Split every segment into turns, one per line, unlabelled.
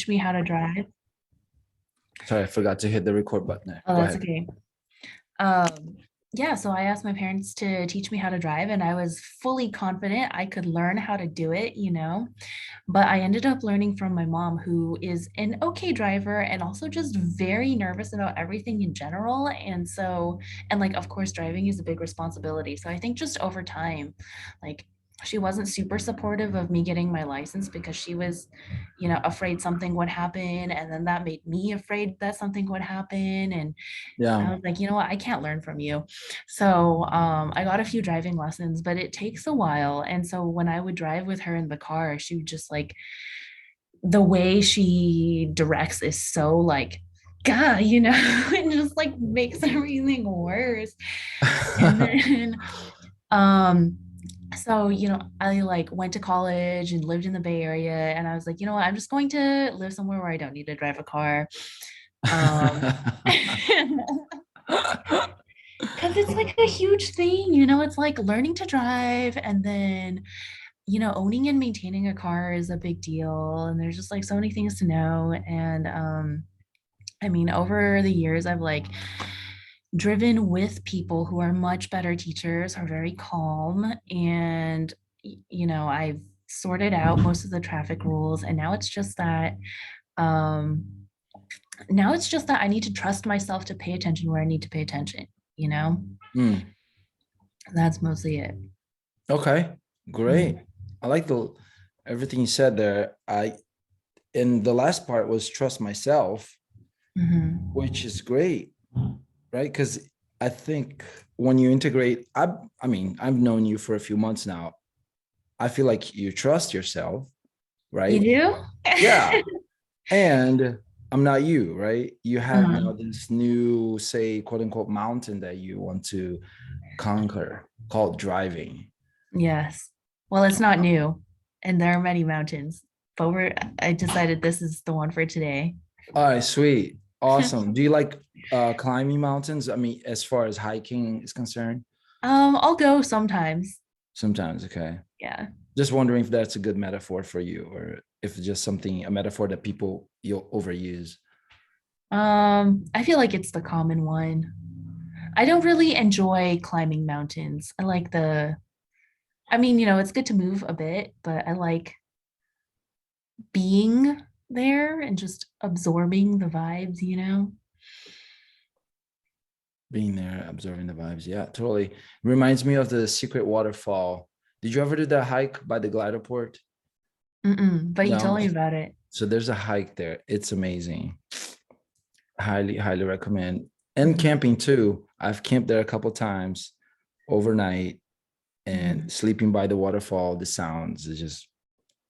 teach me how to drive.
Sorry, I forgot to hit the record button there.
Oh,
Go
that's
ahead.
okay. Yeah, so I asked my parents to teach me how to drive, and I was fully confident I could learn how to do it. But I ended up learning from my mom, who is an okay driver and also just very nervous about everything in general. And like, of course, driving is a big responsibility. So I think just over time, like, she wasn't super supportive of me getting my license because she was, afraid something would happen. And then that made me afraid that something would happen. And I
Yeah.
was like, you know what, I can't learn from you. So I got a few driving lessons, but it takes a while. And so when I would drive with her in the car, she would just like, the way she directs is so like, God, it just like makes everything worse. And then, um, so, I like went to college and lived in the Bay Area. And I was like, you know what, I'm just going to live somewhere where I don't need to drive a car. Um, Because it's like a huge thing, it's like learning to drive and then, owning and maintaining a car is a big deal. And there's just like so many things to know. And I mean, over the years, I've like driven with people who are much better teachers, are very calm. And, I've sorted out most of the traffic rules. And um, now it's just that I need to trust myself to pay attention where I need to pay attention, you know?
Hmm.
That's mostly it.
Okay, great.
Mhm.
I like the everything you said there. I and the last part was trust myself,
Mhm.
which is great, right? Because I think when you integrate, I mean, I've known you for a few months now. I feel like you trust yourself,
You
right?
do?
Yeah. And I'm not you, right? You have
Uh,
now this new, say, quote unquote, mountain that you want to conquer called driving.
yes. Well, it's not new, and there are many mountains, but I decided this is the one for today.
All right, sweet. Awesome. Do you like climbing mountains? I mean, as far as hiking is concerned?
I'll go sometimes.
Sometimes, okay.
Yeah.
Just wondering if that's a good metaphor for you or if it's just something, a metaphor that people you'll overuse.
I feel like it's the common one. I don't really enjoy climbing mountains. I mean, it's good to move a bit, but I like being there and just absorbing the vibes.
Being there, observing the vibes. Yeah, totally. Reminds me of the secret waterfall. Did you ever do that hike by the glider port?
Mm-mm, but you told
No.
me about it.
So there's a hike there. It's amazing. Highly, highly recommend. And
Mhm,
camping too. I've camped there a couple times overnight and
mhm,
sleeping by the waterfall. The sounds is just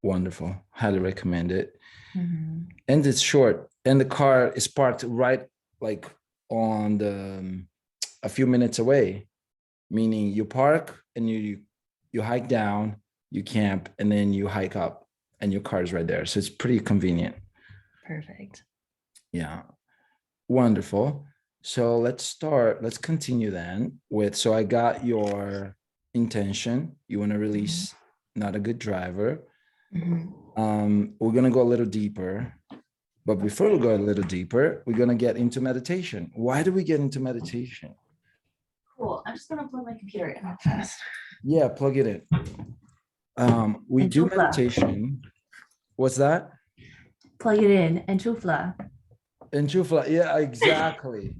wonderful. Highly recommend it.
mhm.
And it's short. And the car is parked right like on the a few minutes away, meaning you park and you hike down, you camp, and then you hike up, and your car is right there. So it's pretty convenient.
Perfect.
Yeah, wonderful. So let's start. Let's continue then with. So I got your intention. You want to
Mhm,
release not a good driver.
mhm.
We're gonna go a little deeper. But before we go a little deeper, we're gonna get into meditation. Why do we get into meditation?
Cool. I'm just gonna plug my computer in real fast.
Yeah, plug it in. We
And
do
chufla.
meditation. What's that?
Plug it in and chufla.
Enchufla. Yeah, exactly.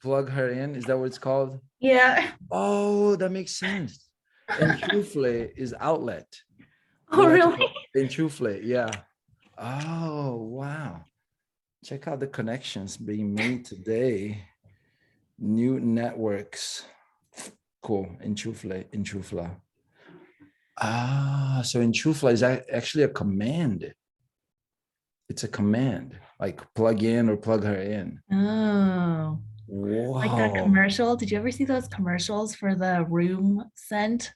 Plug her in. Is that what it's called?
Yeah.
Oh, that makes sense. Enchufle is outlet. We
Oh,
like to
really?
call enchufle. Yeah. Oh, wow. Check out the connections being made today. New networks. Cool. Enchufle, enchufla. Ah, so enchufla is actually a command. It's a command, like plug in or plug her in.
Oh, like that
Whoa.
commercial. Did you ever see those commercials for the room scent?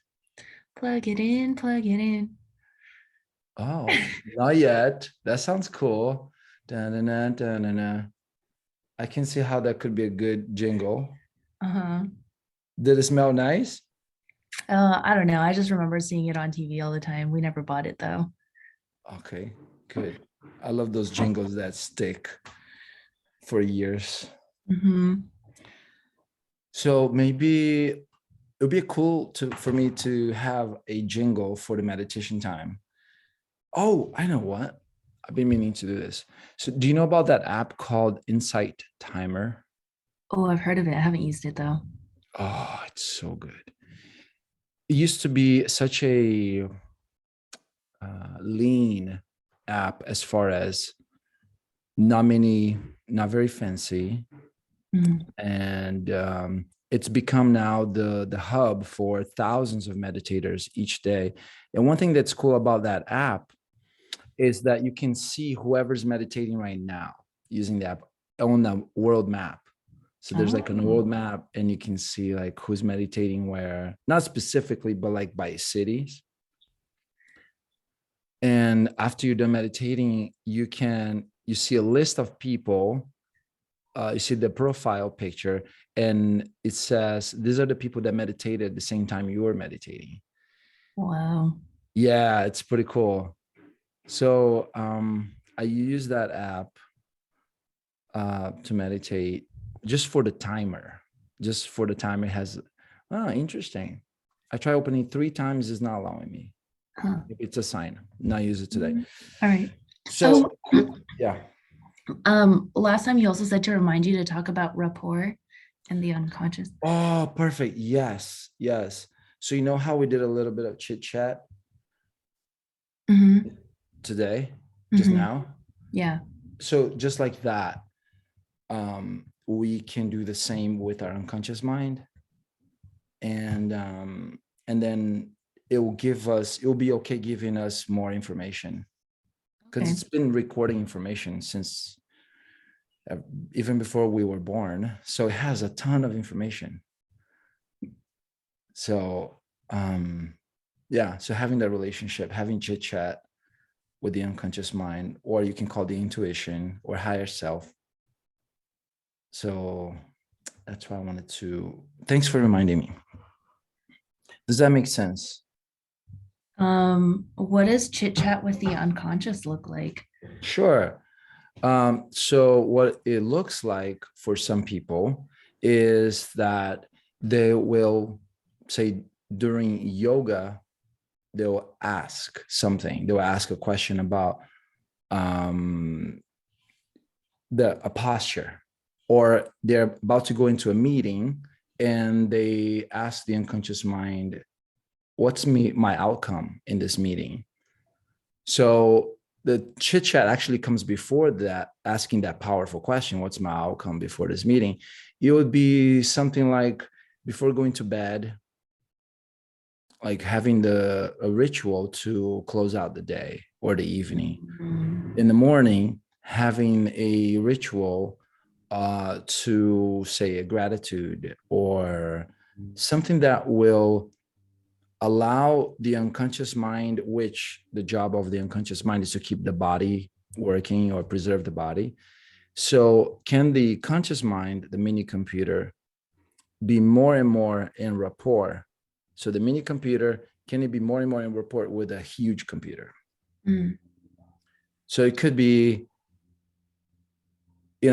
Plug it in, plug it in.
Oh, not yet. That sounds cool. Da-na-na, da-na-na. I can see how that could be a good jingle.
Uh-huh.
Did it smell nice?
I don't know. I just remember seeing it on TV all the time. We never bought it though.
Okay, good. I love those jingles that stick for years.
Hmm.
So maybe it would be cool for me to have a jingle for the meditation time. Oh, I know what. I've been meaning to do this. So do you know about that app called Insight Timer?
Oh, I've heard of it. I haven't used it though.
Oh, it's so good. It used to be such a lean app as far as not many, not very fancy,
Mm.
and it's become now the hub for thousands of meditators each day. And one thing that's cool about that app is that you can see whoever's meditating right now using the app on the world map. So there's like an
Oh,
world map, and you can see like who's meditating where, not specifically, but like by cities. And after you're done meditating, you see a list of people. You see the profile picture, and it says these are the people that meditated at the same time you were meditating.
wow.
Yeah, it's pretty cool. So I use that app to meditate just for the timer. Just for the timer it has. Oh, interesting. I try opening 3 times, it's not allowing me.
Huh.
It's a sign. Not use it today.
Mhm. All right.
So
So,
yeah.
last time you also said to remind you to talk about rapport and the unconscious.
Oh, perfect. Yes, yes. So you know how we did a little bit of chit chat
Hmm.
today, just
Hmm.
now?
Yeah.
So just like that, we can do the same with our unconscious mind, and then it will be okay giving us more information, because
Okay.
it's been recording information since uh, even before we were born. So it has a ton of information. So yeah, so having that relationship, having chit chat with the unconscious mind, or you can call the intuition or higher self. So that's why I wanted to. Thanks for reminding me. Does that make sense?
What does chit chat with the unconscious look like?
Sure. So what it looks like for some people is that they will say during yoga, they'll ask something. They'll ask a question about um, a posture, or they're about to go into a meeting and they ask the unconscious mind, what's my outcome in this meeting? So the chit chat actually comes before that, asking that powerful question, what's my outcome before this meeting? It would be something like, before going to bed, like having a ritual to close out the day or the evening.
Mm.
In the morning, having a ritual to say a gratitude or something that will allow the unconscious mind, which the job of the unconscious mind is to keep the body working or preserve the body. So can the conscious mind, the mini computer, be more and more in rapport? So the mini computer, can it be more and more in rapport with a huge computer?
Mm.
So it could be,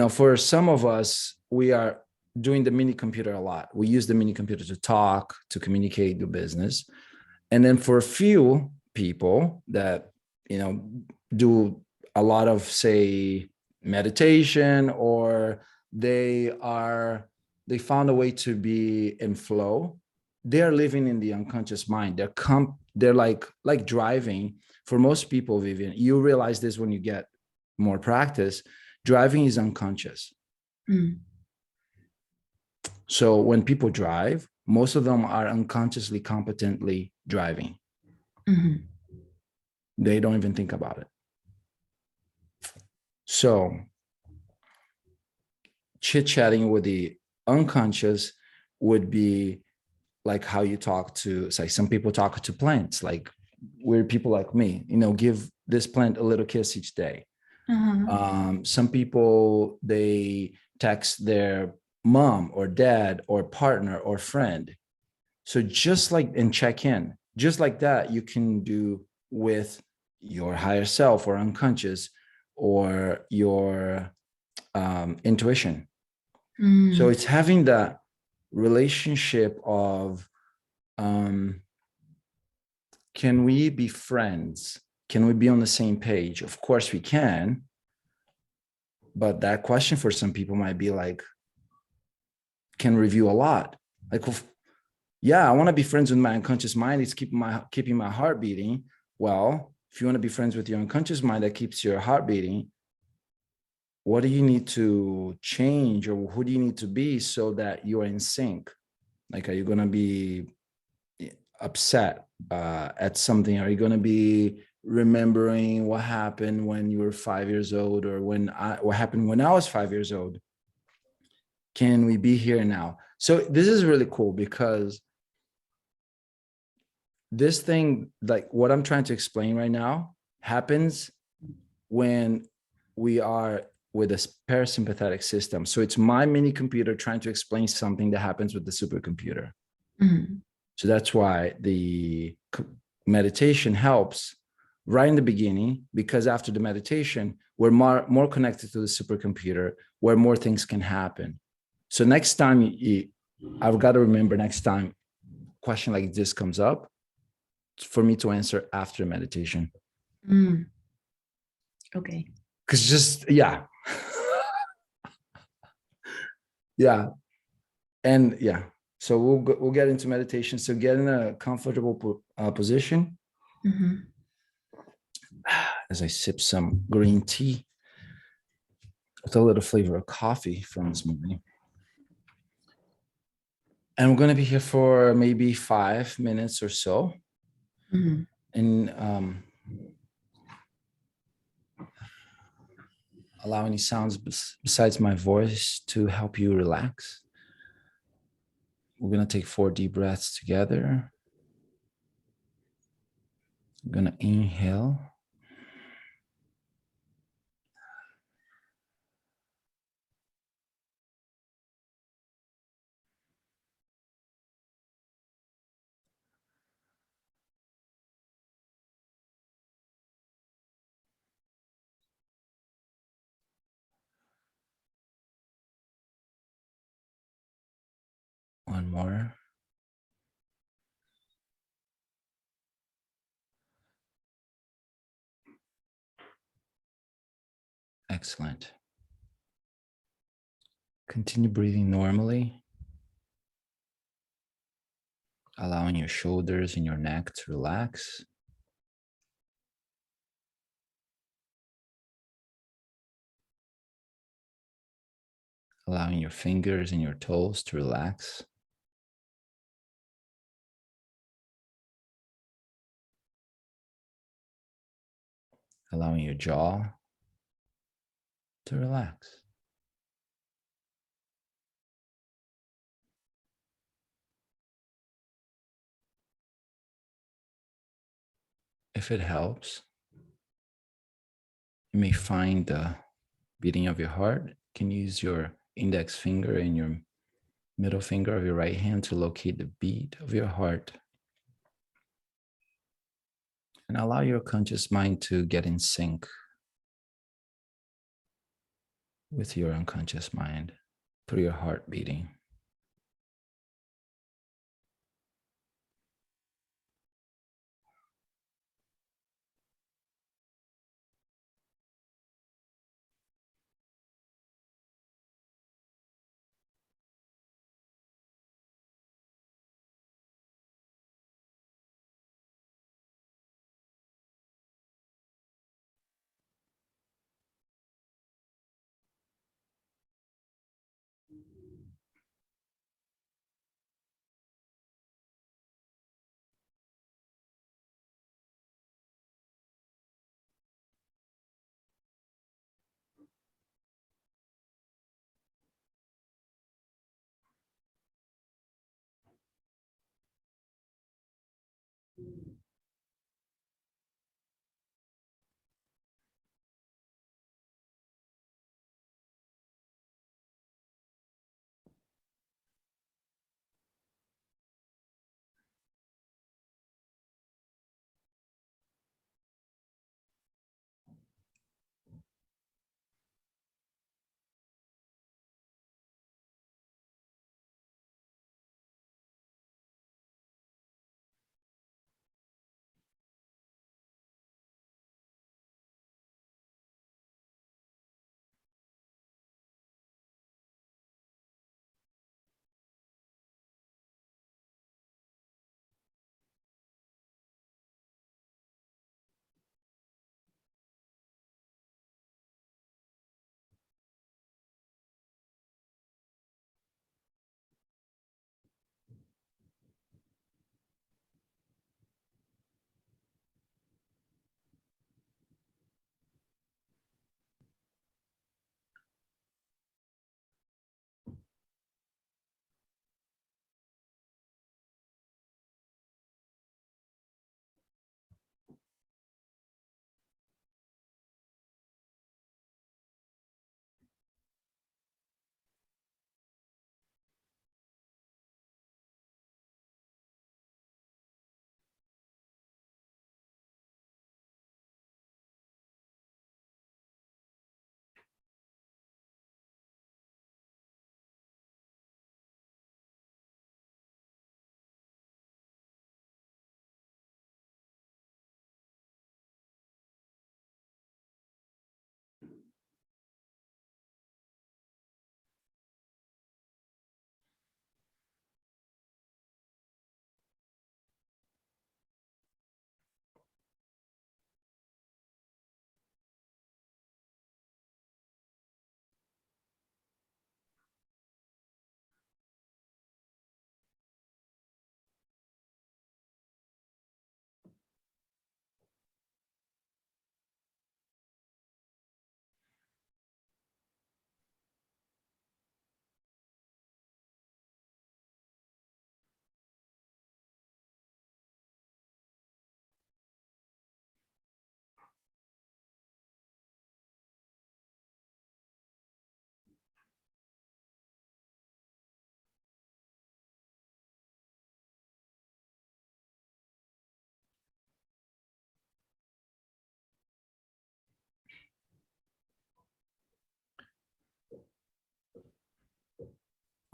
for some of us, we are doing the mini computer a lot. We use the mini computer to talk, to communicate, do business. And then for a few people that, do a lot of, say, meditation, or they found a way to be in flow, they're living in the unconscious mind. They're like driving. For most people, Vivian, you realize this when you get more practice. Driving is unconscious.
Mm.
So when people drive, most of them are unconsciously competently driving.
Mhm.
They don't even think about it. So chit chatting with the unconscious would be like how you talk to, say, some people talk to plants, like weird people like me, give this plant a little kiss each day.
Uh-huh.
Some people, they text their mom or dad or partner or friend. So just like, and check in, just like that, you can do with your higher self or unconscious or your intuition. So
Mm,
it's having that relationship of, um, can we be friends? Can we be on the same page? Of course we can. But that question for some people might be like, can reveal a lot. Like, yeah, I want to be friends with my unconscious mind. It's keeping my heart beating. Well, if you want to be friends with your unconscious mind that keeps your heart beating, what do you need to change, or who do you need to be so that you are in sync? Like, are you going to be upset at something? Are you going to be remembering what happened when you were 5 years old, or what happened when I was 5 years old? Can we be here now? So this is really cool because this thing, like what I'm trying to explain right now, happens when we are with a parasympathetic system. So it's my mini computer trying to explain something that happens with the supercomputer.
mm,
So that's why the meditation helps right in the beginning, because after the meditation, we're more connected to the supercomputer where more things can happen. So next time I've got to remember, next time question like this comes up, for me to answer after meditation.
mm. Okay.
Because just, yeah. Yeah. And yeah. So we'll get into meditation. So get in a comfortable position
Hmm.
as I sip some green tea with a little flavor of coffee from this morning. And we're going to be here for maybe 5 minutes or so.
Hmm.
And allow any sounds besides my voice to help you relax. We're going to take 4 deep breaths together. I'm going to inhale. One more. Excellent. Continue breathing normally, allowing your shoulders and your neck to relax. Allowing your fingers and your toes to relax. Allowing your jaw to relax. If it helps, you may find the beating of your heart. You can use your index finger and your middle finger of your right hand to locate the beat of your heart. And allow your conscious mind to get in sync with your unconscious mind through your heart beating.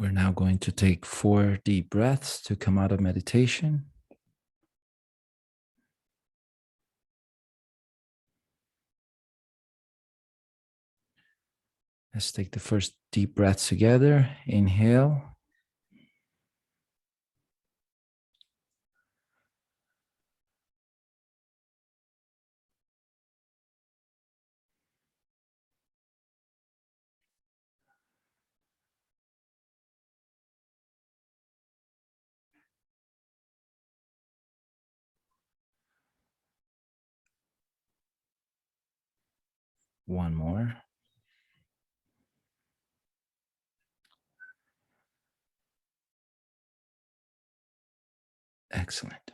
We're now going to take 4 deep breaths to come out of meditation. Let's take the first deep breath together. Inhale. One more. Excellent.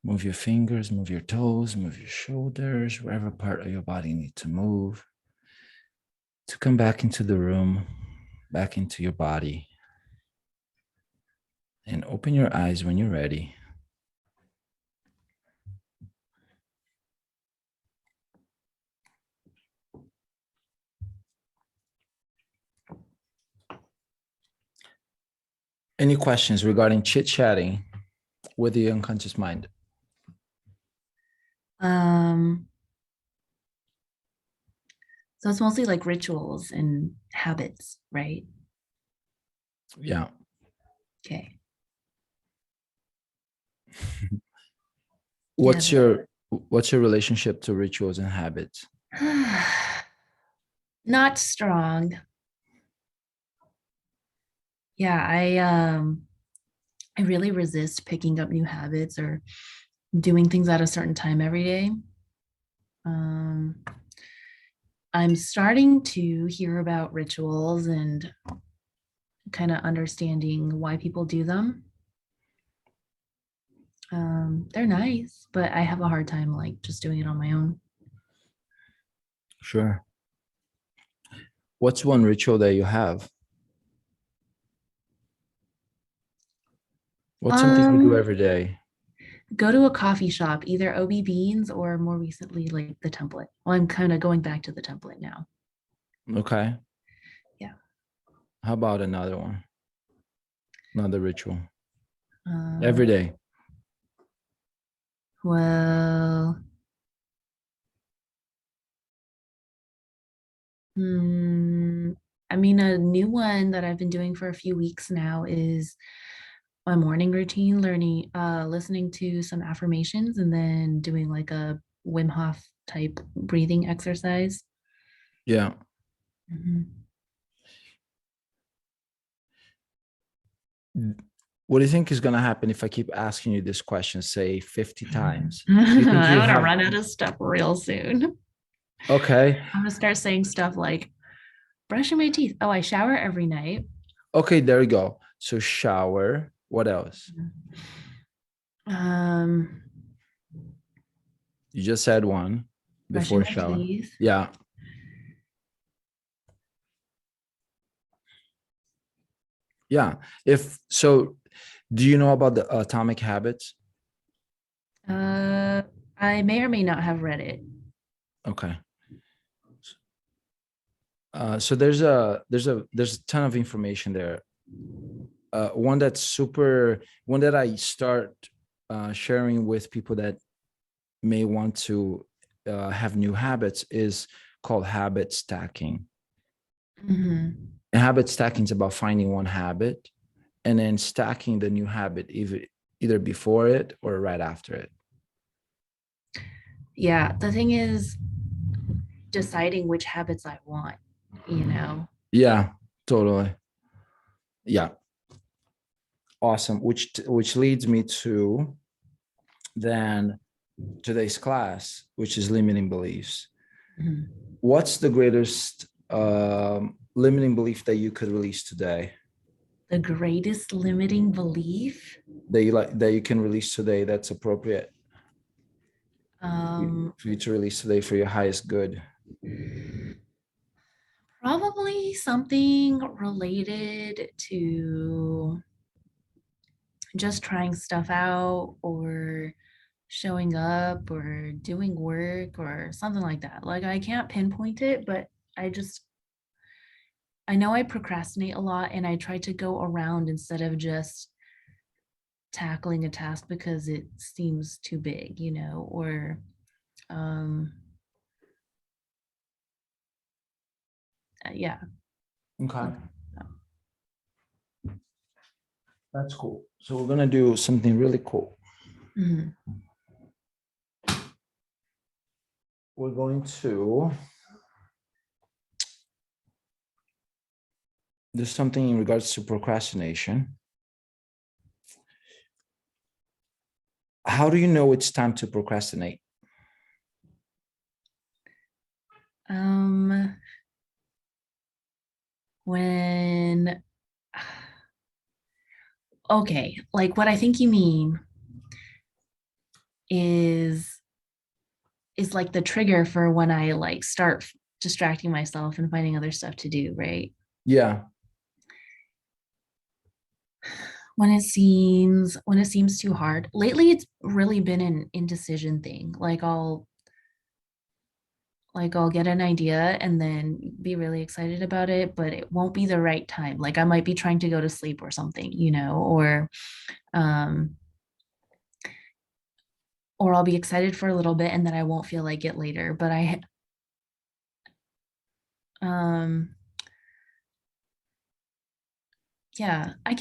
Move your fingers, move your toes, move your shoulders, wherever part of your body needs to move to come back into the room, back into your body. And open your eyes when you're ready. Any questions regarding chit-chatting with the unconscious mind?
Um, so it's mostly like rituals and habits, right?
Yeah.
Okay. Yeah.
What's your relationship to rituals and habits?
Not strong. Yeah, I really resist picking up new habits or doing things at a certain time every day. Um, I'm starting to hear about rituals and kind of understanding why people do them. They're nice, but I have a hard time like just doing it on my own.
Sure. What's one ritual that you have? What's something you do
Um,
every day?
Go to a coffee shop, either OB Beans or more recently like the template. Well, I'm kind of going back to the template now.
Okay.
Yeah.
How about another one? Another ritual.
Uh,
Every day.
well, Hmm, I mean, a new one that I've been doing for a few weeks now is my morning routine, listening to some affirmations and then doing like a Wim Hof type breathing exercise.
Yeah.
Mhm.
What do you think is going to happen if I keep asking you this question, say 50 times? Do you think
I'm
you
gonna
have,
run out of stuff real soon.
okay.
I'm gonna start saying stuff like brushing my teeth. Oh, I shower every night.
Okay, there you go. So shower. What else?
Um,
You just said one
Brushing
before
my
shower.
teeth.
Yeah. Yeah. If so, do you know about the atomic habits?
Uh, I may or may not have read it.
Okay. So there's a ton of information there. One that's super, one that I start sharing with people that may want to have new habits is called habit stacking.
Mhm.
And habit stacking is about finding one habit and then stacking the new habit either before it or right after it.
Yeah, the thing is deciding which habits I want, you know.
Yeah, totally. Yeah, awesome. Which leads me to then today's class, which is limiting beliefs.
Mhm.
What's the greatest limiting belief that you could release today?
The greatest limiting belief.
That you can release today that's appropriate
Um,
for you to release today for your highest good.
Probably something related to just trying stuff out or showing up or doing work or something like that. Like I can't pinpoint it, but I just I know I procrastinate a lot and I try to go around instead of just tackling a task because it seems too big, or um yeah.
Okay, that's cool. So we're gonna do something really cool.
Mhm.
We're going to do something in regards to procrastination. How do you know it's time to procrastinate?
Um, when okay, like what I think you mean is like the trigger for when I like start distracting myself and finding other stuff to do, right?
Yeah,
When it seems too hard. Lately it's really been an indecision thing. Like I'll get an idea and then be really excited about it, but it won't be the right time. Like I might be trying to go to sleep or something, um or I'll be excited for a little bit and then I won't feel like it later. But um yeah, I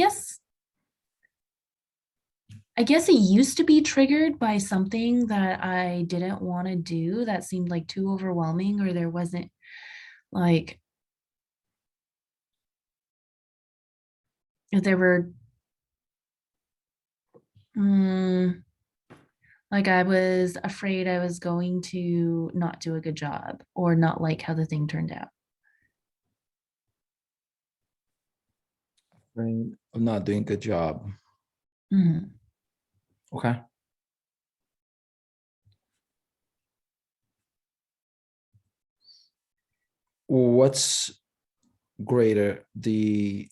guess it used to be triggered by something that I didn't want to do that seemed like too overwhelming, or there wasn't like there were mm, like I was afraid I was going to not do a good job or not like how the thing turned out.
right. I'm not doing a good job.
Mhm.
Okay. What's greater, the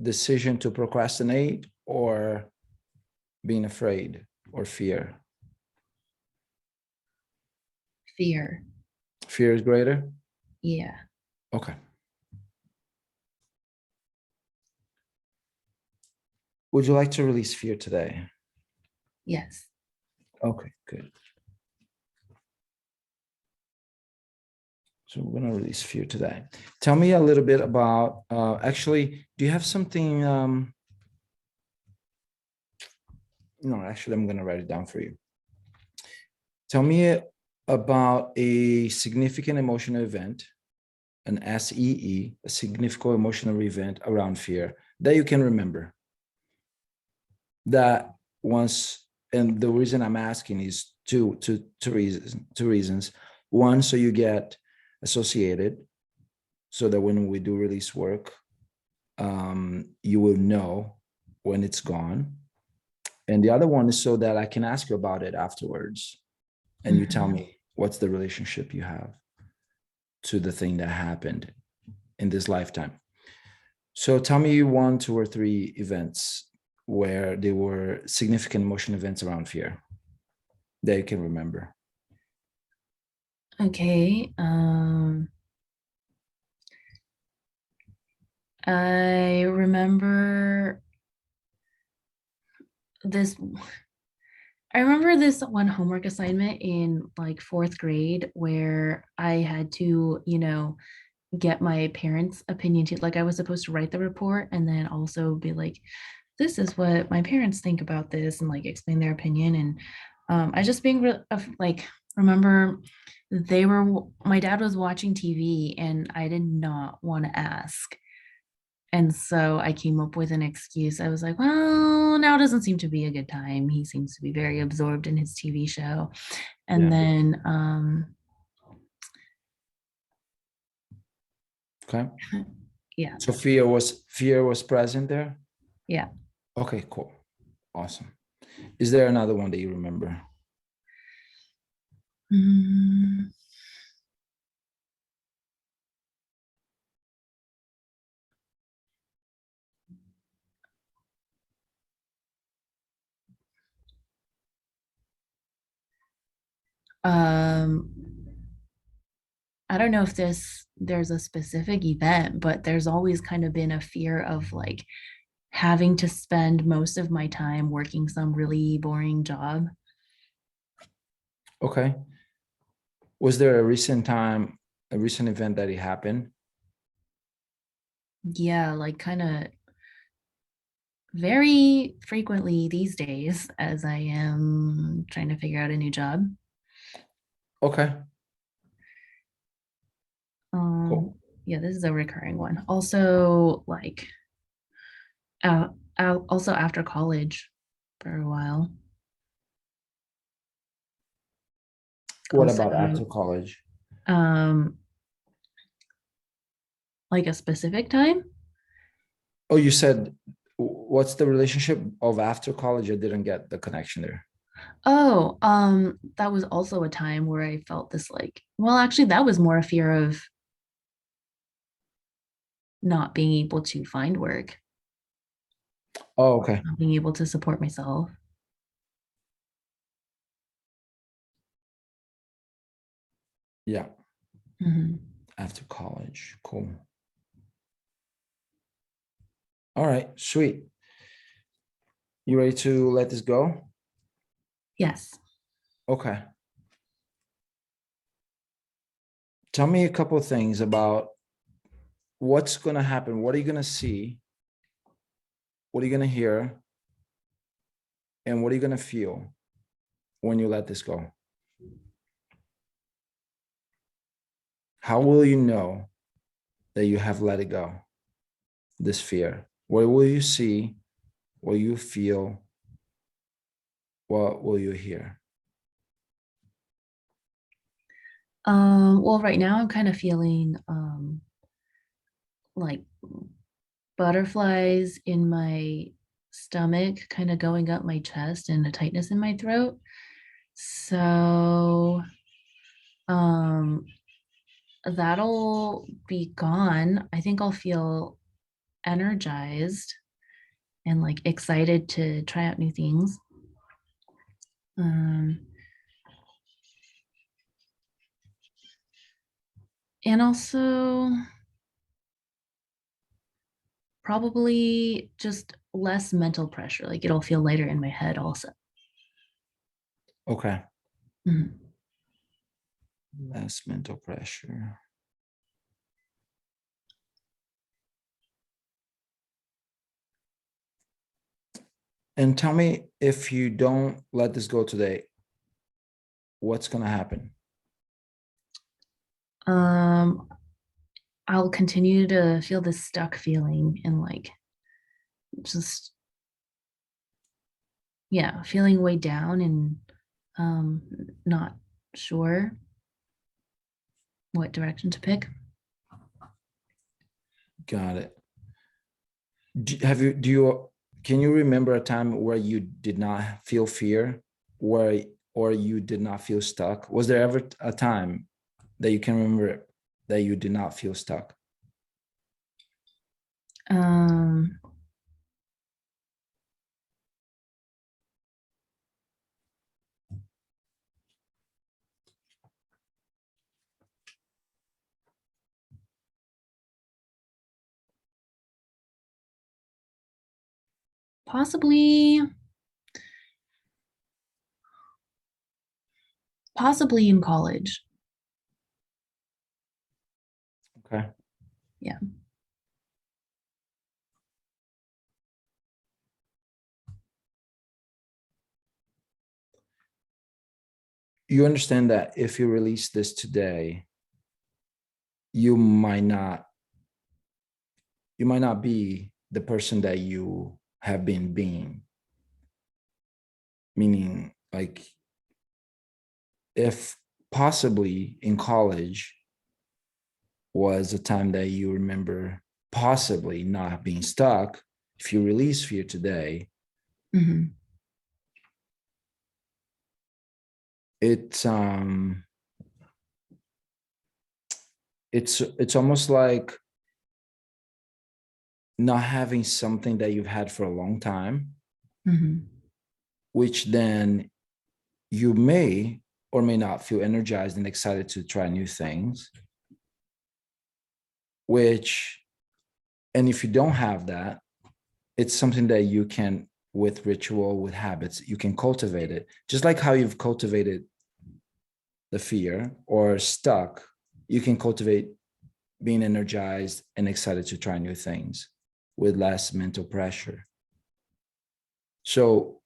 decision to procrastinate or being afraid or fear?
Fear.
Fear is greater?
Yeah.
Okay. Would you like to release fear today?
Yes.
Okay, good. So we're gonna release fear today. Tell me a little bit about, actually, do you have something, no, actually, I'm gonna write it down for you. Tell me about a significant emotional event, an SEE, a significant emotional event around fear that you can remember. That once, and the reason I'm asking is two reasons. One, so you get associated, so that when we do release work, you will know when it's gone. And the other one is so that I can ask you about it afterwards, and you tell
Mhm.
me what's the relationship you have to the thing that happened in this lifetime. So tell me one, two, or three events where there were significant emotional events around fear that you can remember.
Okay. I remember this I remember this one homework assignment in like fourth grade where I had to, get my parents' opinion too. Like I was supposed to write the report and then also be like, this is what my parents think about this and like explain their opinion. And I just being like, remember my dad was watching TV and I did not want to ask. And so I came up with an excuse. I was like, well, now doesn't seem to be a good time. He seems to be very absorbed in his TV show. And
Yeah.
then,
Okay.
yeah,
So fear was present there.
yeah.
Okay, cool. Awesome. Is there another one that you remember?
Mm, um, I don't know if there's a specific event, but there's always kind of been a fear of like having to spend most of my time working some really boring job.
Okay. Was there a recent time, a recent event that it happened?
Yeah, like kind of very frequently these days as I am trying to figure out a new job.
Okay,
Um,
cool.
yeah, this is a recurring one. Also, like also after college for a while.
What
Also,
about after college?
um, like a specific time.
Oh, you said what's the relationship of after college? I didn't get the connection there.
Oh, that was also a time where I felt this like, well, actually, that was more a fear of not being able to find work,
Oh, okay.
not being able to support myself.
Yeah,
Mhm.
after college. Cool. All right, sweet. You ready to let this go?
Yes.
Okay. Tell me a couple of things about what's going to happen. What are you going to see? What are you going to hear? And what are you going to feel when you let this go? How will you know that you have let it go? This fear. What will you see? What will you feel? What will you hear?
Well, right now I'm kind of feeling like butterflies in my stomach, kind of going up my chest and a tightness in my throat. So, um, that'll be gone. I think I'll feel energized and like excited to try out new things. Um, and also probably just less mental pressure. Like it'll feel lighter in my head also.
Okay.
Mhm.
Less mental pressure. And tell me, if you don't let this go today, what's going to happen?
Um, I'll continue to feel this stuck feeling and like just, yeah, feeling way down and um, not sure what direction to pick.
Got it. Have you, do you, can you remember a time where you did not feel fear, where, or you did not feel stuck? Was there ever a time that you can remember that you did not feel stuck?
Um, possibly, possibly in college.
Okay.
Yeah.
You understand that if you release this today, you might not, you might not be the person that you have been being. Meaning, like, if possibly in college was a time that you remember possibly not being stuck, if you release fear today,
Mhm.
it's it's almost like not having something that you've had for a long time,
Mhm.
which then you may or may not feel energized and excited to try new things. and if you don't have that, it's something that you can, with ritual, with habits, you can cultivate it. Just like how you've cultivated the fear or stuck, you can cultivate being energized and excited to try new things with less mental pressure. So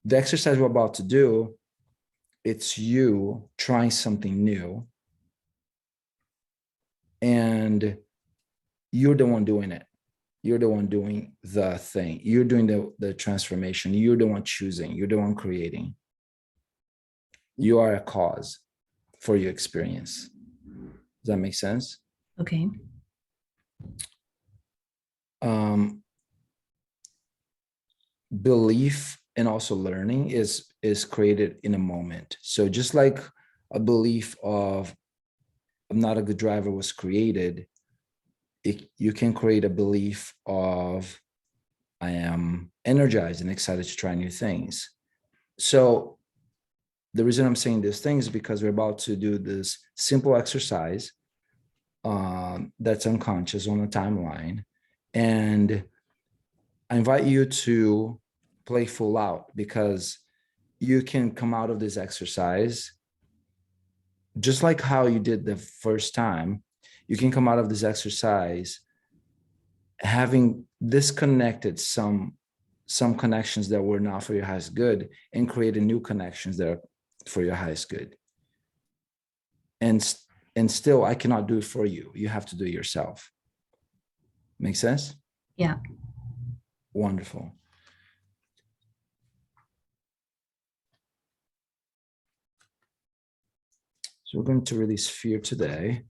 the exercise we're about to do, it's you trying something new, and you're the one doing it. You're the one doing the thing. You're doing the transformation. You're the one choosing. You're the one creating. You are a cause for your experience. Does that make sense?
Okay.
Belief and also learning is created in a moment. So just like a belief of I'm not a good driver was created, you can create a belief of I am energized and excited to try new things. So the reason I'm saying these things is because we're about to do this simple exercise that's unconscious on the timeline. And I invite you to play full out, because you can come out of this exercise just like how you did the first time. You can come out of this exercise having disconnected some connections that were not for your highest good and creating new connections that are for your highest good. And still, I cannot do it for you. You have to do it yourself. Make sense?
Yeah.
Wonderful. So we're going to release fear today.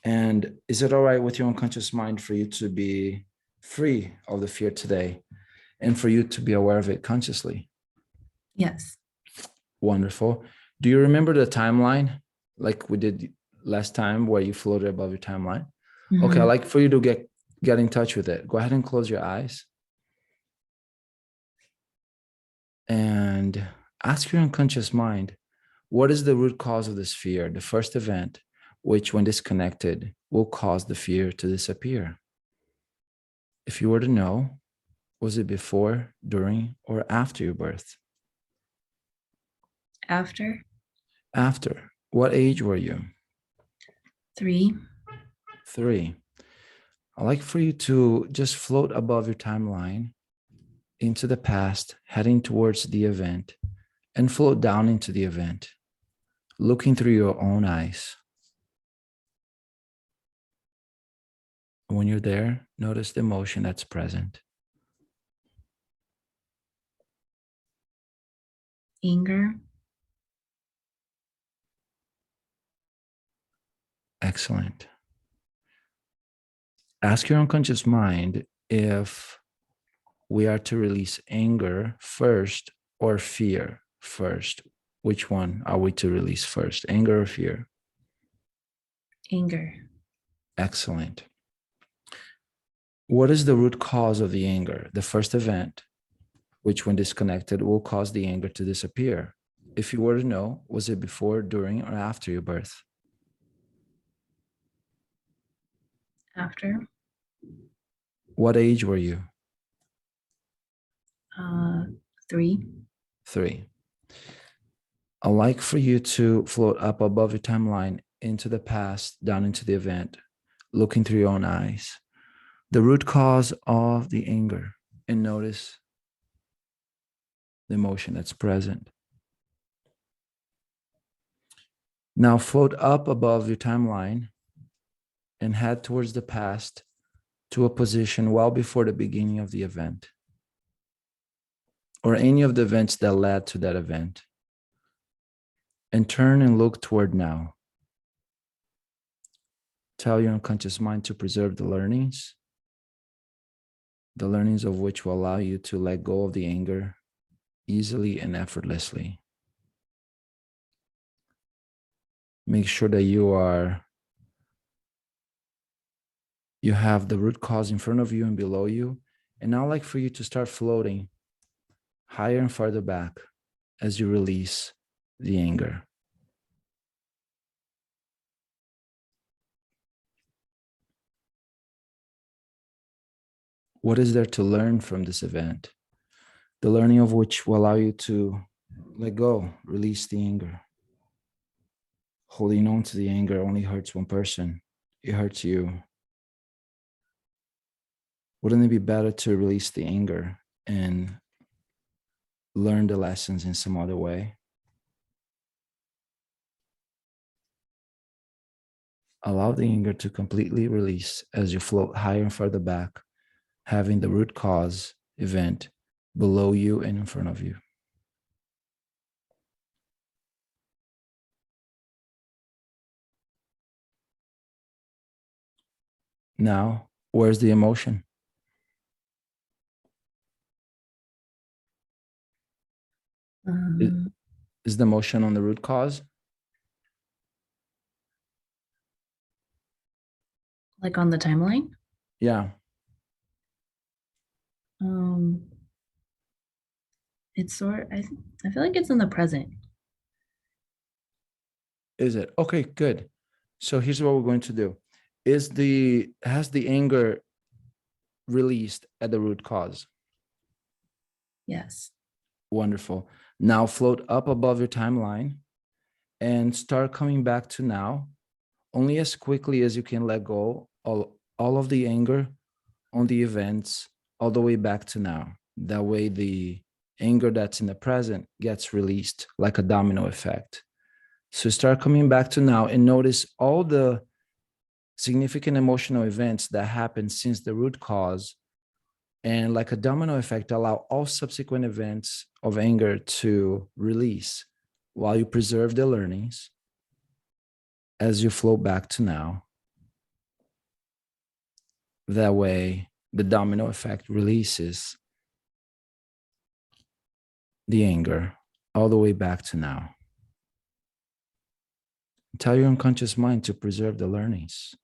And is it all right with your unconscious mind for you to be free of the fear today and for you to be aware of it consciously?
Yes.
Wonderful. Do you remember the timeline like we did last time where you floated above your timeline?
Mm-hmm.
Okay, I'd like for you to get in touch with it. Go ahead and close your eyes and ask your unconscious mind, what is the root cause of this fear? The first event, which when disconnected, will cause the fear to disappear. If you were to know, was it before, during, or after your birth?
After.
After. What age were you?
3.
3. I'd like for you to just float above your timeline into the past, heading towards the event, and float down into the event, looking through your own eyes. When you're there, notice the emotion that's present.
Anger.
Excellent. Ask your unconscious mind if we are to release anger first or fear first. Which one are we to release first, anger or fear?
Anger.
Excellent. What is the root cause of the anger? The first event, which when disconnected will cause the anger to disappear. If you were to know, was it before, during, or after your birth?
After.
What age were you?
3.
3. I'd like for you to float up above your timeline into the past, down into the event, looking through your own eyes. The root cause of the anger, and notice the emotion that's present. Now float up above your timeline and head towards the past to a position well before the beginning of the event or any of the events that led to that event. And turn and look toward now. Tell your unconscious mind to preserve the learnings of which will allow you to let go of the anger easily and effortlessly. Make sure that you have the root cause in front of you and below you. And now I'd like for you to start floating higher and farther back as you release the anger. What is there to learn from this event? The learning of which will allow you to let go, release the anger. Holding on to the anger only hurts one person. It hurts you. Wouldn't it be better to release the anger and learn the lessons in some other way? Allow the anger to completely release as you float higher and further back, having the root cause event below you and in front of you. Now, where's the emotion? Is
Um,
is the emotion on the root cause?
like on the timeline.
Yeah.
Um, it's sort. I feel like it's in the present.
Is it? Okay, good. So here's what we're going to do. Has the anger released at the root cause?
Yes.
Wonderful. Now float up above your timeline and start coming back to now, only as quickly as you can let go all of the anger on the events all the way back to now. That way the anger that's in the present gets released like a domino effect. So start coming back to now and notice all the significant emotional events that happened since the root cause, and like a domino effect, allow all subsequent events of anger to release while you preserve the learnings as you flow back to now. That way, the domino effect releases the anger all the way back to now. Tell your unconscious mind to preserve the learnings.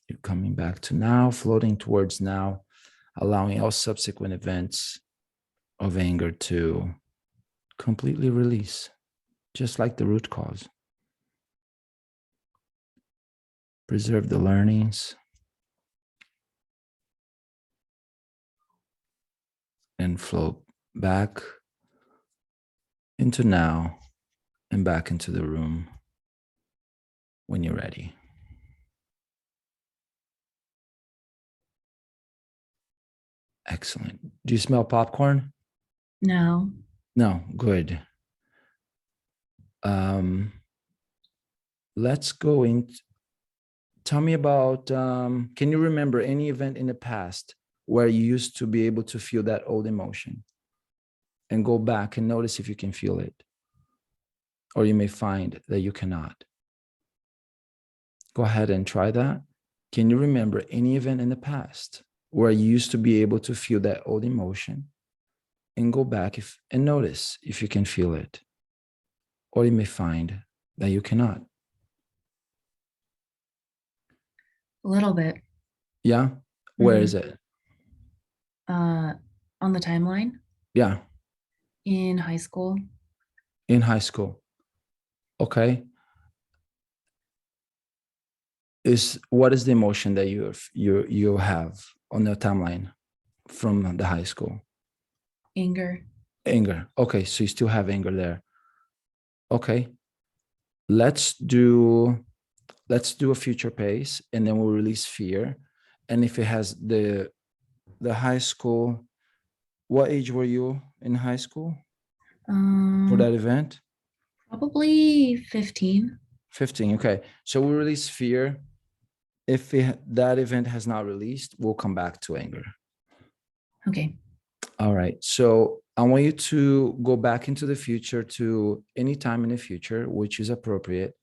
You're coming back to now, floating towards now, allowing all subsequent events of anger to completely release, just like the root cause. Preserve the learnings and float back into now and back into the room when you're ready. Excellent. Do you smell popcorn?
No.
No, good. Let's go in. Tell me about, can you remember any event in the past where you used to be able to feel that old emotion? And go back and notice if you can feel it. Or you may find that you cannot. Go ahead and try that. Can you remember any event in the past where you used to be able to feel that old emotion? And go back and notice if you can feel it. Or you may find that you cannot.
A little bit.
Yeah? Where is
Mhm.
it?
On the timeline
Yeah,
in high school.
in high school. Okay. What is the emotion that you have on the timeline from the high school?
Anger.
Anger. Okay, so you still have anger there. Okay. Let's do a future pace, and then we'll release fear. And if it has the high school, what age were you in high school for
Um,
that event?
probably 15.
15. Okay. So we'll release fear. If that event has not released, we'll come back to anger.
Okay.
All right. So I want you to go back into the future to any time in the future, which is appropriate,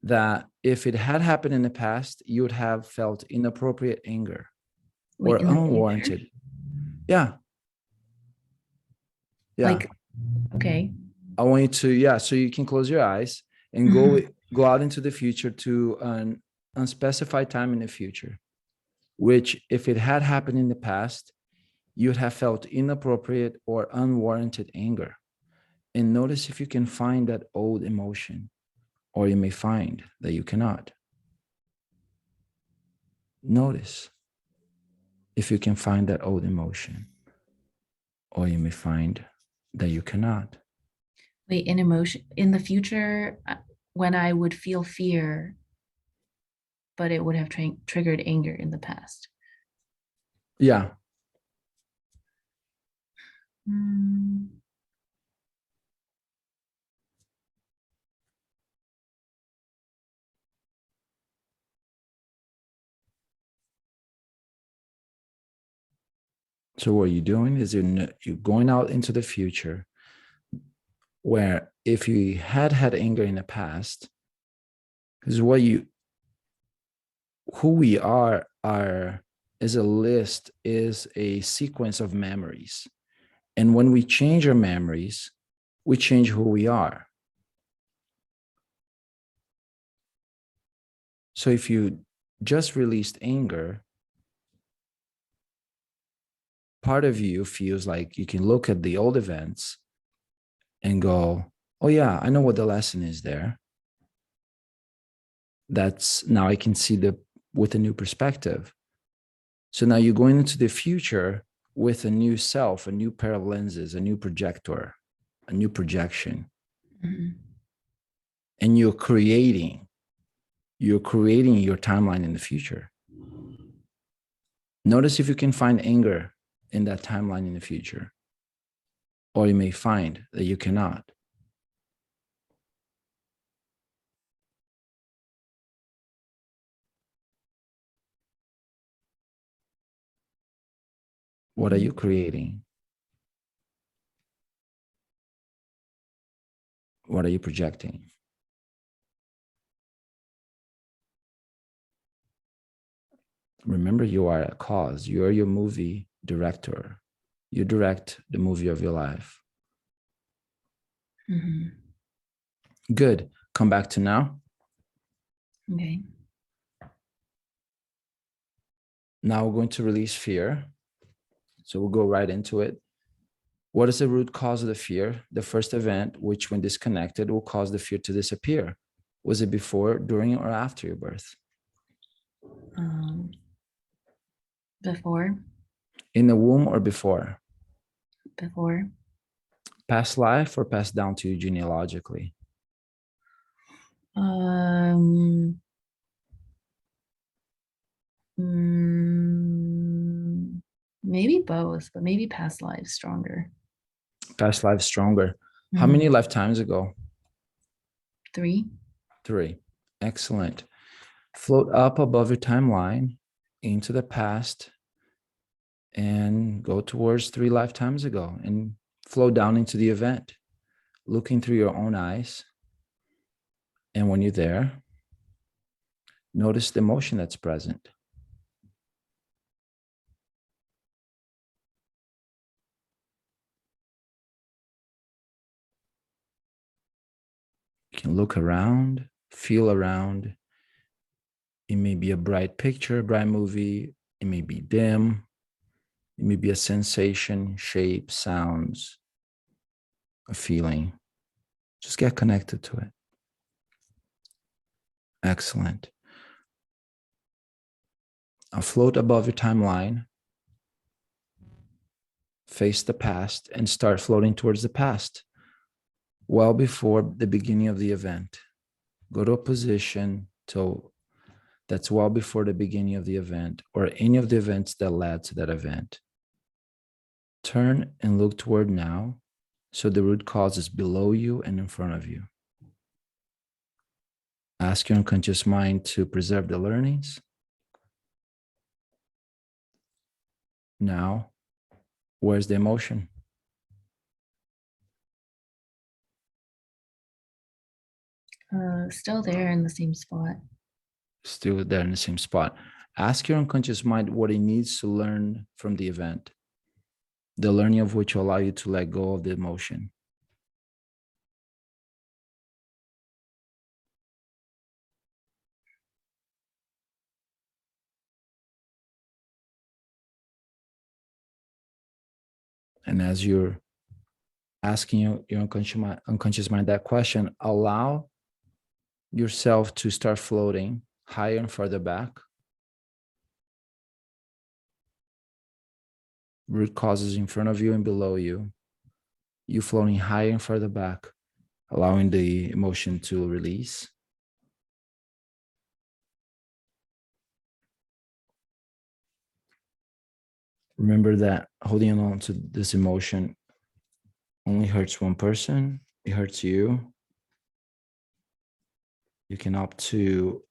that if it had happened in the past, you would have felt inappropriate anger
Wait,
or
in the future?
unwarranted. Yeah. Yeah.
Like, okay.
I want you to, yeah. So you can close your eyes and
Mhm.
go out into the future to an unspecified time in the future, which if it had happened in the past, you'd have felt inappropriate or unwarranted anger. And notice if you can find that old emotion, or you may find that you cannot. Notice if you can find that old emotion, or you may find that you cannot.
Wait, in emotion in the future, when I would feel fear, but it would have triggered anger in the past.
Yeah.
Mm,
So what you're doing is you're going out into the future where if you had anger in the past, because what you who we are is a list, is a sequence of memories. And when we change our memories, we change who we are. So if you just released anger, part of you feels like you can look at the old events and go, oh yeah, I know what the lesson is there. That's now I can see the with a new perspective. So now you're going into the future with a new self, a new pair of lenses, a new projector, a new projection.
mhm.
And you're creating your timeline in the future. Notice if you can find anger in that timeline in the future, or you may find that you cannot. What are you creating? What are you projecting? Remember, you are a cause. You are your movie director. You direct the movie of your life.
Mhm.
Good. Come back to now.
Okay.
Now we're going to release fear. So we'll go right into it. What is the root cause of the fear? The first event, which when disconnected, will cause the fear to disappear. Was it before, during, or after your birth?
Um, before,
In the womb or before?
before,
Past life or passed down to you genealogically?
um, mm, maybe both, but maybe past lives stronger.
Past life stronger. How
Mm,
many lifetimes ago?
3.
3. Excellent. Float up above your timeline into the past and go towards 3 lifetimes ago and flow down into the event, looking through your own eyes. And when you're there, notice the emotion that's present. You can look around, feel around. It may be a bright picture, a bright movie. It may be dim. It may be a sensation, shape, sounds, a feeling. Just get connected to it. Excellent. Now float above your timeline, face the past, and start floating towards the past, well before the beginning of the event. Go to a position that's well before the beginning of the event or any of the events that led to that event. Turn and look toward now, so the root cause is below you and in front of you. Ask your unconscious mind to preserve the learnings. Now, where's the emotion?
Still there in the same spot.
Still there in the same spot. Ask your unconscious mind what it needs to learn from the event, the learning of which will allow you to let go of the emotion. And as you're asking your unconscious mind that question, allow yourself to start floating higher and further back. Root causes in front of you and below you. You floating higher and further back, allowing the emotion to release. Remember that holding on to this emotion only hurts one person. It hurts you. You can opt to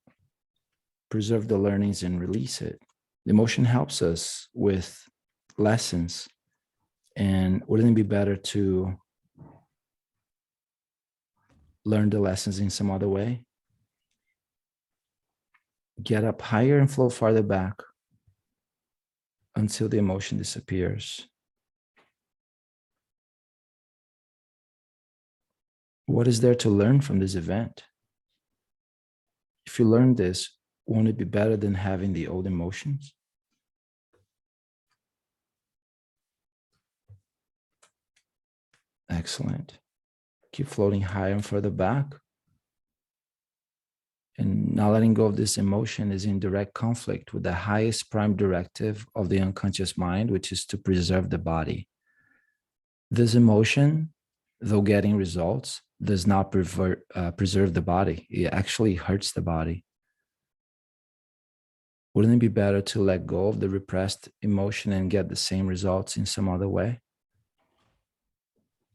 preserve the learnings and release it. The emotion helps us with lessons. And wouldn't it be better to learn the lessons in some other way? Get up higher and flow farther back until the emotion disappears. What is there to learn from this event? If you learn this, won't it be better than having the old emotions? Excellent. Keep floating higher and further back. And not letting go of this emotion is in direct conflict with the highest prime directive of the unconscious mind, which is to preserve the body. This emotion, though getting results, does not preserve the body. It actually hurts the body. Wouldn't it be better to let go of the repressed emotion and get the same results in some other way?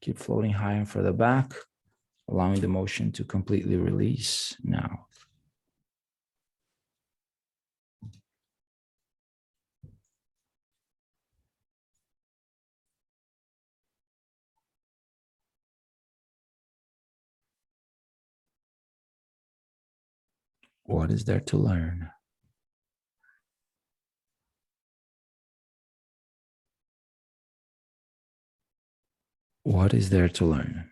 Keep floating higher and further back, allowing the emotion to completely release now. What is there to learn? What is there to learn?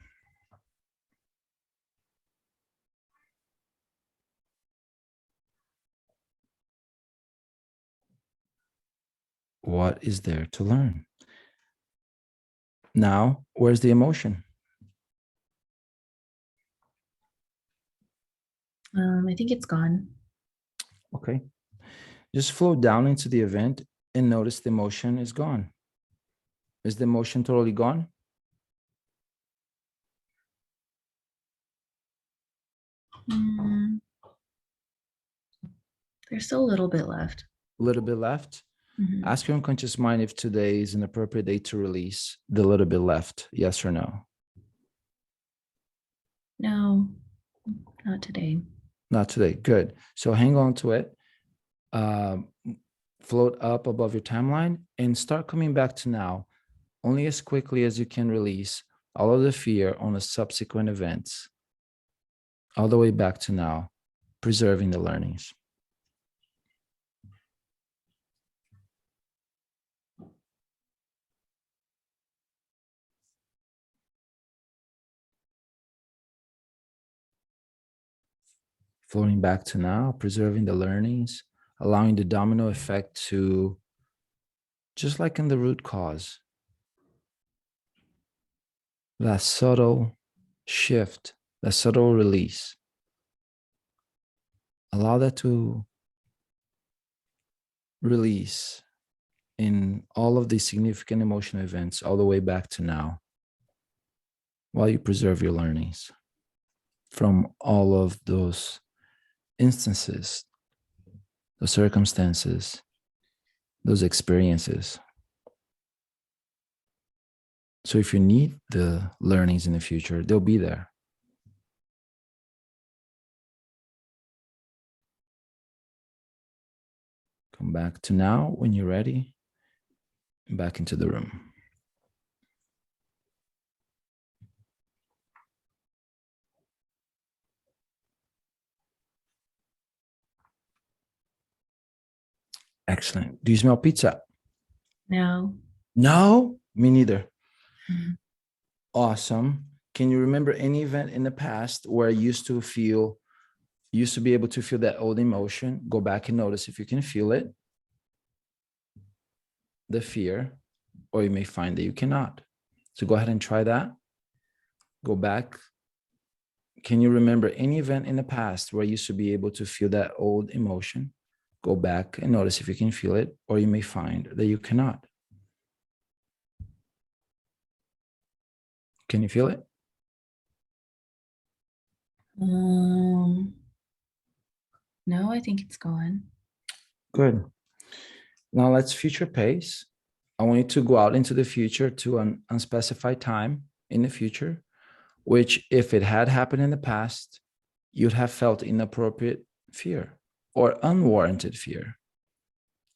What is there to learn? Now, where's the emotion?
I think it's gone.
Okay. Just flow down into the event and notice the emotion is gone. Is the emotion totally gone?
Mm, there's still a little bit left.
A little bit left?
Mhm.
Ask your unconscious mind if today is an appropriate day to release the little bit left, yes or no?
No, not today.
Not today. Good. So hang on to it. Um, Float up above your timeline and start coming back to now, only as quickly as you can release all of the fear on the subsequent events, all the way back to now, preserving the learnings. Flowing back to now, preserving the learnings, allowing the domino effect to, just like in the root cause, that subtle shift, that subtle release. Allow that to release in all of these significant emotional events, all the way back to now, while you preserve your learnings from all of those instances, the circumstances, those experiences. So if you need the learnings in the future, they'll be there. Come back to now when you're ready, and back into the room. Excellent. Do you smell pizza?
No.
No, me neither.
Mhm.
Awesome. Can you remember any event in the past where you used to be able to feel that old emotion? Go back and notice if you can feel it, the fear, or you may find that you cannot. So go ahead and try that. Go back. Can you remember any event in the past where you used to be able to feel that old emotion? Go back and notice if you can feel it, or you may find that you cannot. Can you feel it?
Um, no, I think it's gone.
Good. Now let's future pace. I want you to go out into the future to an unspecified time in the future, which, if it had happened in the past, you'd have felt inappropriate fear or unwarranted fear.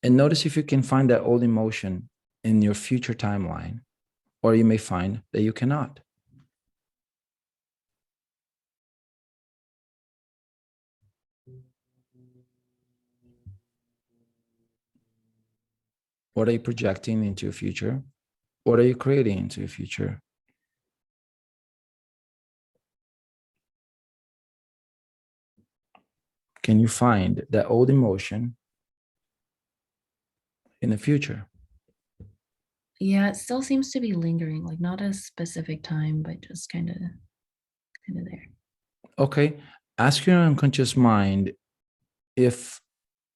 And notice if you can find that old emotion in your future timeline, or you may find that you cannot. What are you projecting into your future? What are you creating into your future? Can you find that old emotion in the future?
Yeah, it still seems to be lingering, like not a specific time, but just kind of there.
Okay. Ask your unconscious mind if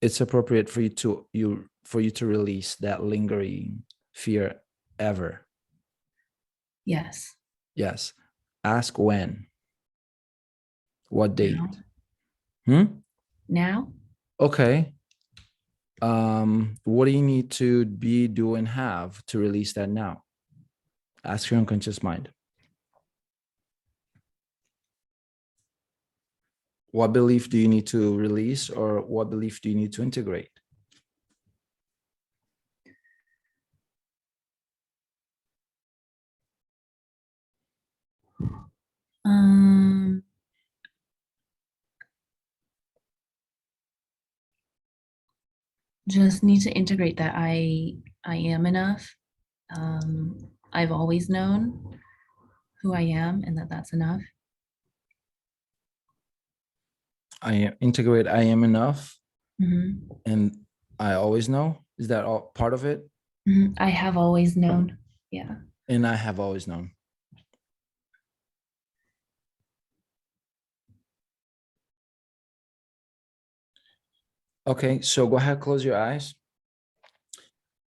it's appropriate for you to release that lingering fear ever.
Yes.
Yes. Ask when. What
Now.
date? Hmm?
Now?
Okay. What do you need to be, do, and have to release that now? Ask your unconscious mind. What belief do you need to release, or what belief do you need to integrate?
Um, just need to integrate that I am enough. I've always known who I am and that that's enough.
I integrate I am enough,
Hmm.
and I always know. Is that all part of it?
Hmm. I have always known. Yeah.
And I have always known. Okay, so go ahead, close your eyes.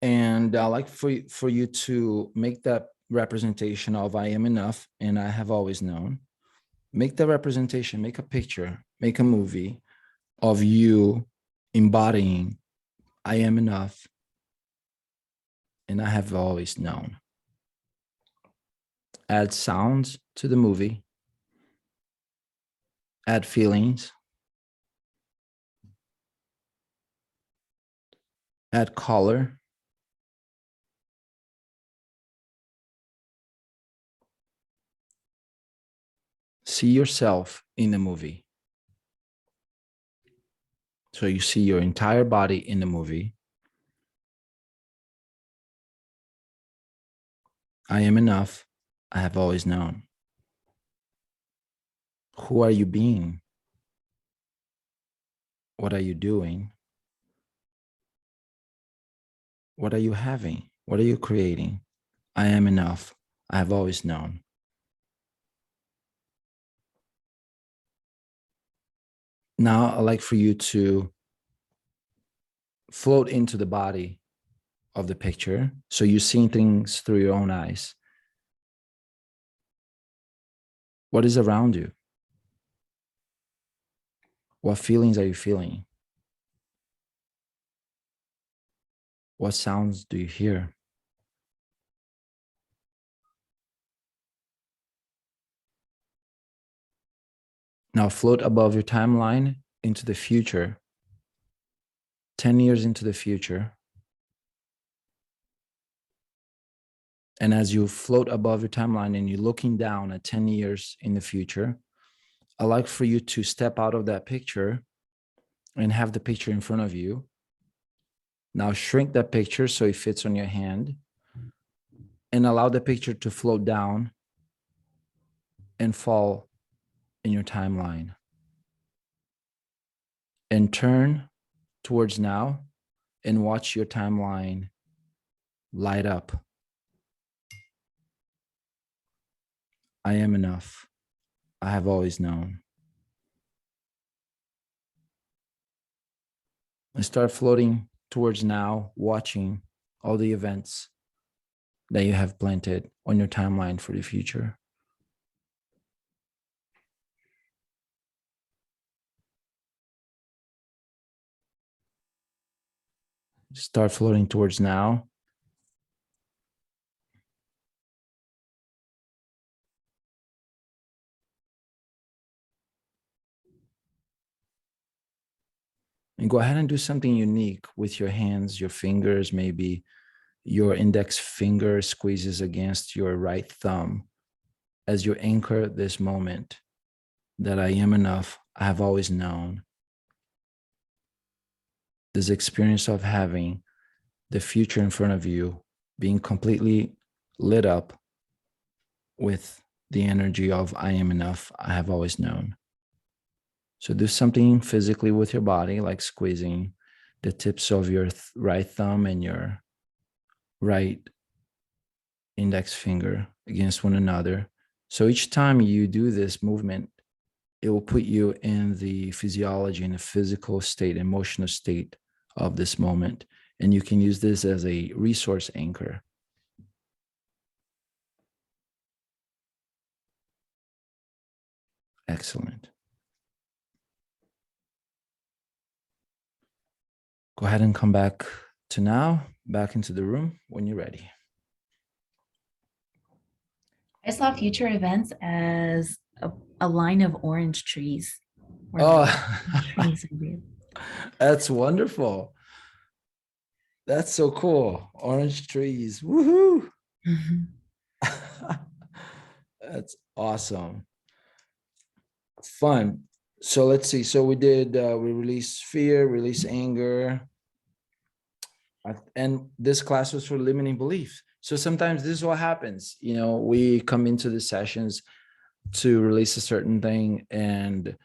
And I like for you to make that representation of I am enough and I have always known. Make the representation, make a picture, make a movie of you embodying I am enough and I have always known. Add sounds to the movie, add feelings, add color. See yourself in the movie. So you see your entire body in the movie. I am enough. I have always known. Who are you being? What are you doing? What are you having? What are you creating? I am enough. I have always known. Now, I'd like for you to float into the body of the picture. So you're seeing things through your own eyes. What is around you? What feelings are you feeling? What sounds do you hear? Now float above your timeline into the future, 10 years into the future. And as you float above your timeline and you're looking down at 10 years in the future, I'd like for you to step out of that picture and have the picture in front of you. Now shrink that picture so it fits on your hand and allow the picture to float down and fall in your timeline. And turn towards now and watch your timeline light up. I am enough. I have always known. And start floating towards now, watching all the events that you have planted on your timeline for the future. Start floating towards now. And go ahead and do something unique with your hands, your fingers. Maybe your index finger squeezes against your right thumb as you anchor this moment that I am enough. I have always known. This experience of having the future in front of you being completely lit up with the energy of I am enough. I have always known. So do something physically with your body, like squeezing the tips of your right thumb and your right index finger against one another. So each time you do this movement, it will put you in the physiology, in the physical state, emotional state of this moment. And you can use this as a resource anchor. Excellent. Go ahead and come back to now, back into the room when you're ready.
I saw future events as a line of orange trees.
Oh,
Trees.
that's wonderful. That's so cool. Orange trees. Woohoo. That's awesome. Fun. So let's see. So we released fear, release anger. And this class was for limiting beliefs. So sometimes this is what happens. We come into the sessions to release a certain thing, and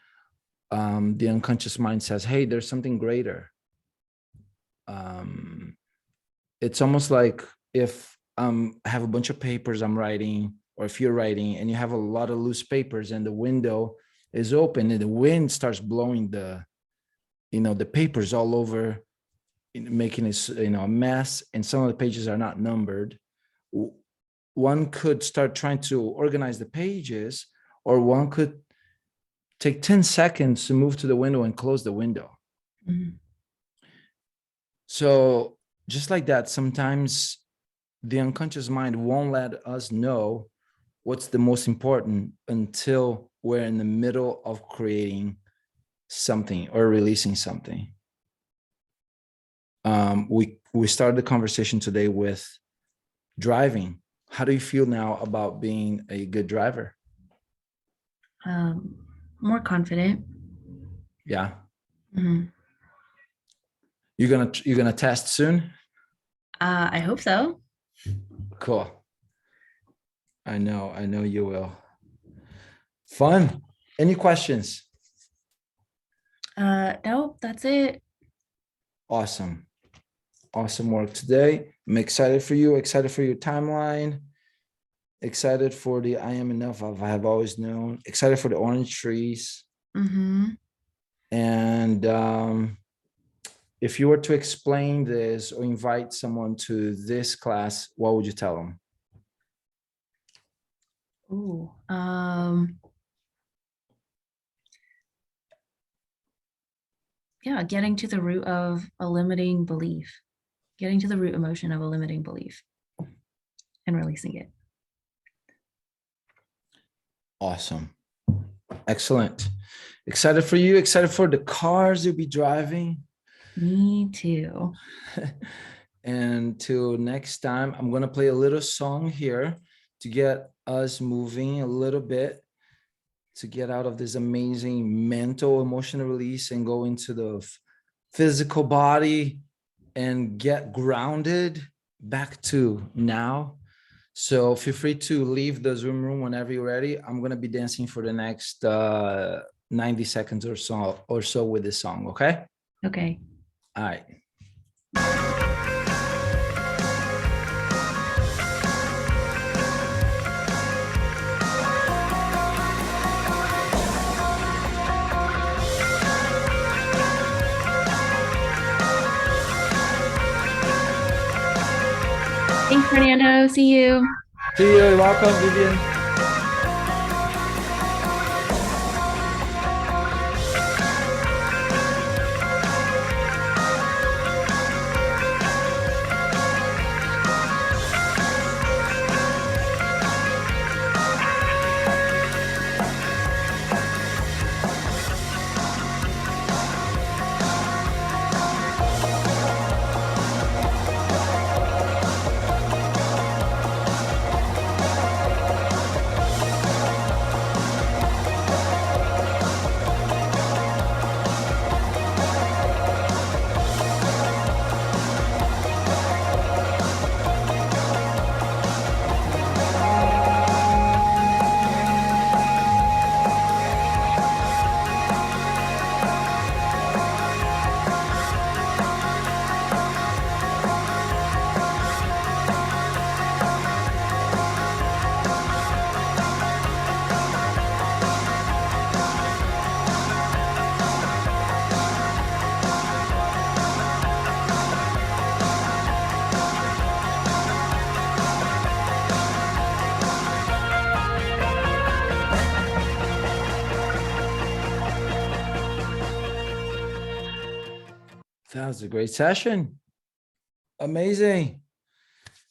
the unconscious mind says, hey, there's something greater. It's almost like if I have a bunch of papers I'm writing, or if you're writing and you have a lot of loose papers and the window is open and the wind starts blowing the papers all over, making it, a mess, and some of the pages are not numbered. One could start trying to organize the pages, or one could take 10 seconds to move to the window and close the window. Mm-hmm. So just like that, sometimes the unconscious mind won't let us know what's the most important until we're in the middle of creating something or releasing something. We started the conversation today with driving. How do you feel now about being a good driver?
More confident.
Yeah. Mm-hmm. You're gonna test soon?
I hope so.
Cool. I know you will. Fun. Any questions?
No, that's it.
Awesome work today. I'm excited for you, excited for your timeline, excited for the I am enough of I have always known, excited for the orange trees. Mm-hmm. And if you were to explain this or invite someone to this class, what would you tell them?
Ooh, yeah, getting to the root of a limiting belief, getting to the root emotion of a limiting belief and releasing it.
Awesome. Excellent. Excited for you, excited for the cars you'll be driving.
Me too.
And till next time, I'm going to play a little song here to get us moving a little bit, to get out of this amazing mental emotional release and go into the physical body and get grounded back to now. So feel free to leave the Zoom room whenever you're ready. I'm going to be dancing for the next 90 seconds or so with this song. Okay.
Okay.
All right.
Fernando. See you.
See you. You're welcome, Vivian. That was a great session. Amazing.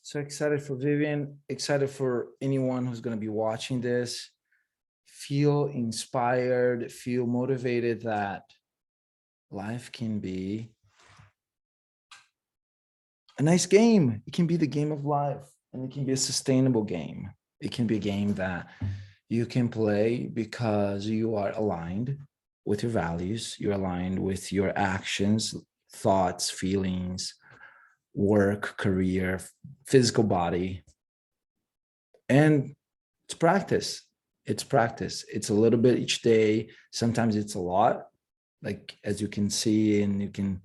So excited for Vivian, excited for anyone who's going to be watching this. Feel inspired, feel motivated that life can be a nice game. It can be the game of life, and it can be a sustainable game. It can be a game that you can play because you are aligned with your values, you're aligned with your actions, thoughts, feelings, work, career, physical body. And it's practice. It's practice. It's a little bit each day. Sometimes it's a lot. Like, as you can see and you can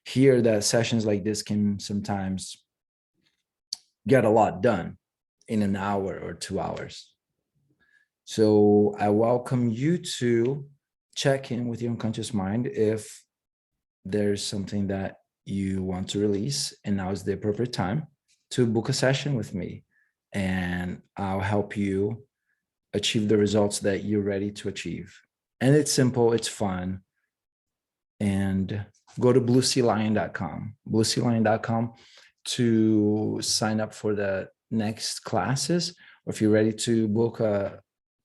hear, that sessions like this can sometimes get a lot done in an hour or 2 hours. So I welcome you to check in with your unconscious mind if there's something that you want to release, and now is the appropriate time to book a session with me, and I'll help you achieve the results that you're ready to achieve. And it's simple, it's fun. And go to bluesealion.com to sign up for the next classes, or if you're ready to book a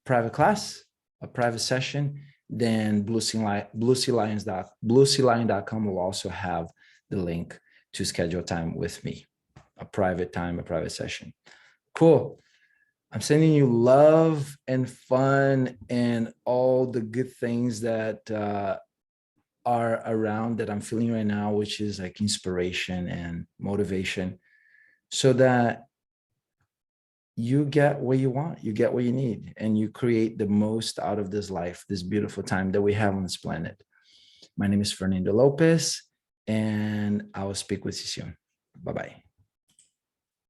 private class, a private session, then bluesealion.com will also have the link to schedule time with me, a private time, a private session. Cool. I'm sending you love and fun and all the good things that are around that I'm feeling right now, which is like inspiration and motivation, so that you get what you want, you get what you need, and you create the most out of this life, this beautiful time that we have on this planet. My name is Fernando Lopes, and I will speak with you soon. Bye-bye.